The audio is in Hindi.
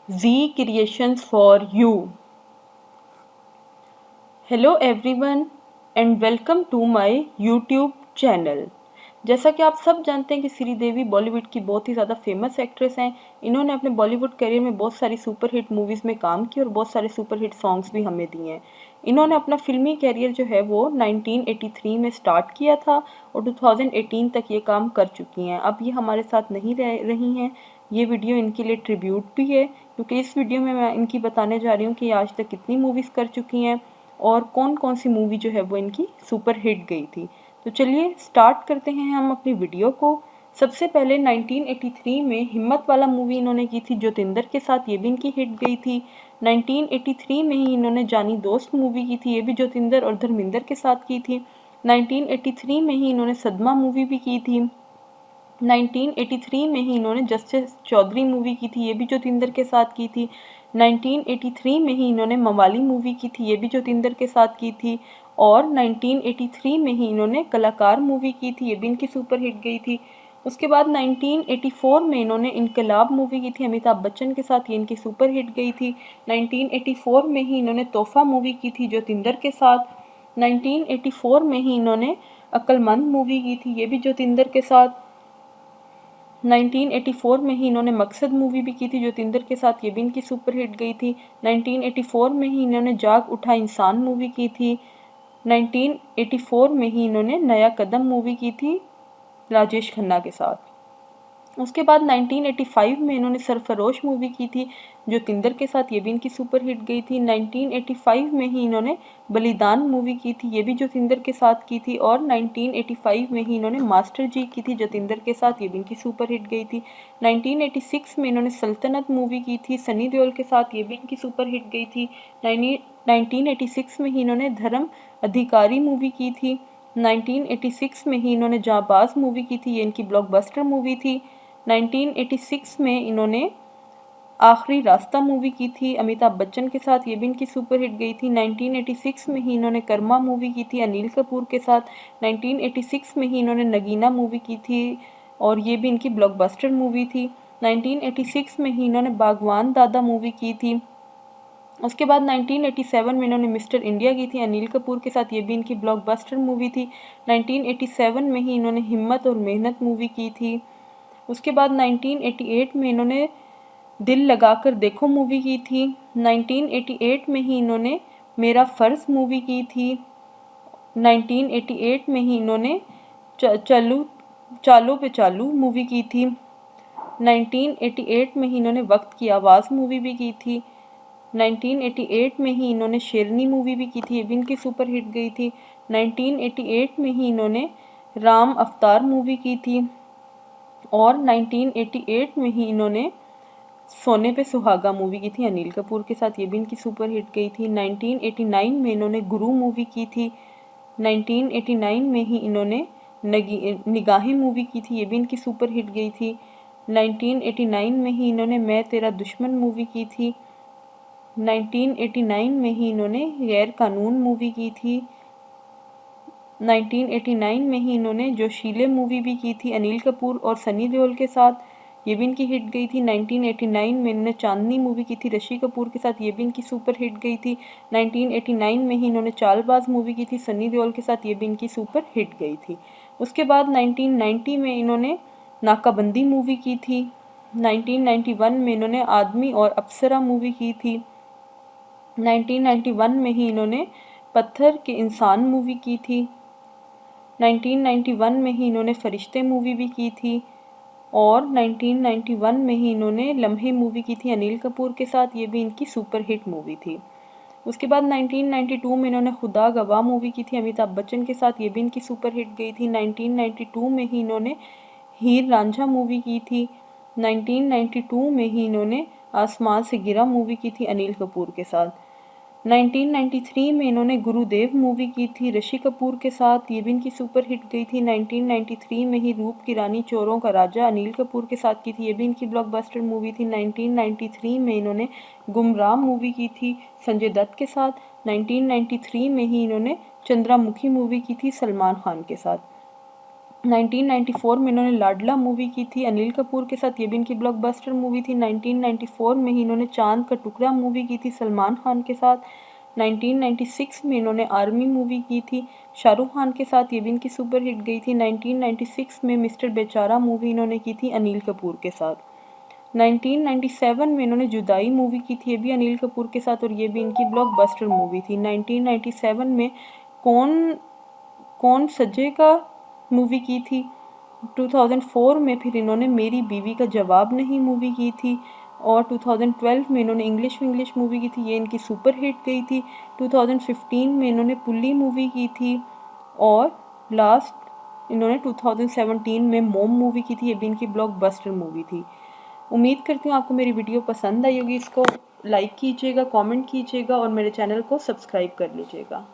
Z Creations for you. Hello everyone and welcome to my YouTube channel. जैसा कि आप सब जानते हैं कि श्रीदेवी बॉलीवुड की बहुत ही ज़्यादा फेमस एक्ट्रेस हैं। इन्होंने अपने बॉलीवुड करियर में बहुत सारी सुपरहिट मूवीज़ में काम किया और बहुत सारे सुपरहिट सॉन्ग्स भी हमें दिए हैं। इन्होंने अपना फिल्मी करियर जो है वो 1983 में स्टार्ट किया था और 2018 तक ये काम कर चुकी हैं। अब ये हमारे साथ नहीं रह रही हैं। ये वीडियो इनके लिए ट्रिब्यूट भी है, क्योंकि इस वीडियो में मैं इनकी बताने जा रही हूँ कि आज तक कितनी मूवीज़ कर चुकी हैं और कौन कौन सी मूवी जो है वो इनकी सुपर हिट गई थी। तो चलिए स्टार्ट करते हैं हम अपनी वीडियो को। सबसे पहले 1983 में हिम्मत वाला मूवी इन्होंने की थी ज्योतिंदर के साथ, ये भी इनकी हिट गई थी। 1983 में ही इन्होंने जानी दोस्त मूवी की थी, ये भी ज्योतिंदर और धर्मिंदर के साथ की थी। 1983 में ही इन्होंने सदमा मूवी भी की थी। 1983 में ही इन्होंने जस्टिस चौधरी मूवी की थी, ये भी ज्योतिंदर के साथ की थी। 1983 में ही इन्होंने मवाली मूवी की थी, ये भी ज्योतिंदर के साथ की थी। और 1983 में ही इन्होंने कलाकार मूवी की थी, ये भी इनकी सुपर हिट गई थी। उसके बाद 1984 में इन्होंने इनकलाब मूवी की थी अमिताभ बच्चन के साथ, ये इनकी सुपर हिट गई थी। 1984 में ही इन्होंने तोहफा मूवी की थी ज्योतिंदर के साथ। 1984 में ही इन्होंने अक्लमंद मूवी की थी, ये भी ज्योतिंदर के साथ। 1984 में ही इन्होंने मकसद मूवी भी की थी ज्योतिंदर के साथ, ये भी इनकी सुपर हिट गई थी। 1984 में ही इन्होंने जाग उठा इंसान मूवी की थी। 1984 में ही इन्होंने नया कदम मूवी की थी राजेश खन्ना के साथ। उसके बाद 1985 में इन्होंने सरफरोश मूवी की थी ज्योतिंदर के साथ, ये भी इनकी सुपर हिट गई थी। 1985 में ही इन्होंने बलिदान मूवी की थी, ये भी ज्योतिंदर के साथ की थी। और 1985 में ही इन्होंने मास्टर जी की थी ज्योतिंदर के साथ, ये भी इनकी सुपर हिट गई थी। 1986 में इन्होंने सल्तनत मूवी की थी सनी देओल के साथ, ये भी इनकी सुपर हिट गई थी। 1986 में ही इन्होंने धर्म अधिकारी मूवी की थी। 1986 में ही इन्होंने जाबाज मूवी की थी, ये इनकी ब्लॉकबस्टर मूवी थी। 1986 में इन्होंने आखिरी रास्ता मूवी की थी अमिताभ बच्चन के साथ, ये भी इनकी सुपर हिट गई थी। 1986 में ही इन्होंने कर्मा मूवी की थी अनिल कपूर के साथ। 1986 में ही इन्होंने नगीना मूवी की थी और ये भी इनकी ब्लॉकबस्टर मूवी थी। 1986 में ही इन्होंने बागवान दादा मूवी की थी। उसके बाद 1987 में इन्होंने मिस्टर इंडिया की थी अनिल कपूर के साथ, ये भी इनकी ब्लॉकबस्टर मूवी थी। 1987 में ही इन्होंने हिम्मत और मेहनत मूवी की थी। उसके बाद 1988 में इन्होंने दिल लगाकर देखो मूवी की थी। 1988 में ही इन्होंने मेरा फ़र्ज़ मूवी की थी। 1988 में ही इन्होंने चलू चालो पे चालू मूवी की थी। 1988 में ही इन्होंने वक्त की आवाज़ मूवी भी की थी। 1988 में ही इन्होंने शेरनी मूवी भी की थी, ये भी इनकी सुपर हिट गई थी। 1988 में ही इन्होंने राम अवतार मूवी की थी और 1988 में ही इन्होंने सोने पे सुहागा मूवी की थी अनिल कपूर के साथ, ये भी इनकी सुपर हिट गई थी। 1989 में इन्होंने गुरु मूवी की थी। 1989 में ही इन्होंने निगाहें मूवी की थी, ये भी इनकी सुपर हिट गई थी। 1989 में ही इन्होंने मैं तेरा दुश्मन मूवी की थी। 1989 में ही इन्होंने गैर कानून मूवी की थी। 1989 में ही इन्होंने जोशीले मूवी भी की थी अनिल कपूर और सनी देओल के साथ, ये भी इनकी हिट गई थी। 1989 में इन्होंने चांदनी मूवी की थी ऋषि कपूर के साथ, ये भी इनकी सुपर हिट गई थी। 1989 में ही इन्होंने चालबाज मूवी की थी सनी देओल के साथ, ये भी इनकी सुपर हिट गई थी। उसके बाद 1990 में इन्होंने नाकाबंदी मूवी की थी। 1991 में इन्होंने आदमी और अप्सरा मूवी की थी। 1991 में ही इन्होंने पत्थर के इंसान मूवी की थी। 1991 में ही इन्होंने फरिश्ते मूवी भी की थी और 1991 में ही इन्होंने लम्हे मूवी की थी अनिल कपूर के साथ, ये भी इनकी सुपर हिट मूवी थी। उसके बाद 1992 में इन्होंने खुदा गवाह मूवी की थी अमिताभ बच्चन के साथ, ये भी इनकी सुपर हिट गई थी। 1992 में ही इन्होंने हीर रांझा मूवी की थी। 1992 में ही इन्होंने आसमान से गिरा मूवी की थी अनिल कपूर के साथ। 1993 में इन्होंने गुरुदेव मूवी की थी ऋषि कपूर के साथ, ये भी इनकी सुपर हिट गई थी। 1993 में ही रूप की रानी चोरों का राजा अनिल कपूर के साथ की थी, ये भी इनकी ब्लॉकबस्टर मूवी थी। 1993 में इन्होंने गुमराह मूवी की थी संजय दत्त के साथ। 1993 में ही इन्होंने चंद्रामुखी मूवी की थी सलमान खान के साथ। 1994 में इन्होंने लाडला मूवी की थी अनिल कपूर के साथ, ये भी इनकी ब्लॉकबस्टर मूवी थी। 1994 में ही इन्होंने चांद का टुकड़ा मूवी की थी सलमान खान के साथ। 1996 में इन्होंने आर्मी मूवी की थी शाहरुख खान के साथ, ये भी इनकी सुपर हिट गई थी। 1996 में मिस्टर बेचारा मूवी इन्होंने की थी अनिल कपूर के साथ। 1997 में इन्होंने जुदाई मूवी की थी, ये भी अनिल कपूर के साथ, और ये भी इनकी ब्लॉकबस्टर मूवी थी। 1997 में कौन कौन सजेगा मूवी की थी। 2004 में फिर इन्होंने मेरी बीवी का जवाब नहीं मूवी की थी, और 2012 में इन्होंने इंग्लिश मूवी की थी, ये इनकी सुपर हिट गई थी। 2015 में इन्होंने पुल्ली मूवी की थी, और लास्ट इन्होंने 2017 में मोम मूवी की थी, ये भी इनकी ब्लॉकबस्टर मूवी थी। उम्मीद करती हूँ आपको मेरी वीडियो पसंद आई होगी। इसको लाइक कीजिएगा, कमेंट कीजिएगा और मेरे चैनल को सब्सक्राइब कर लीजिएगा।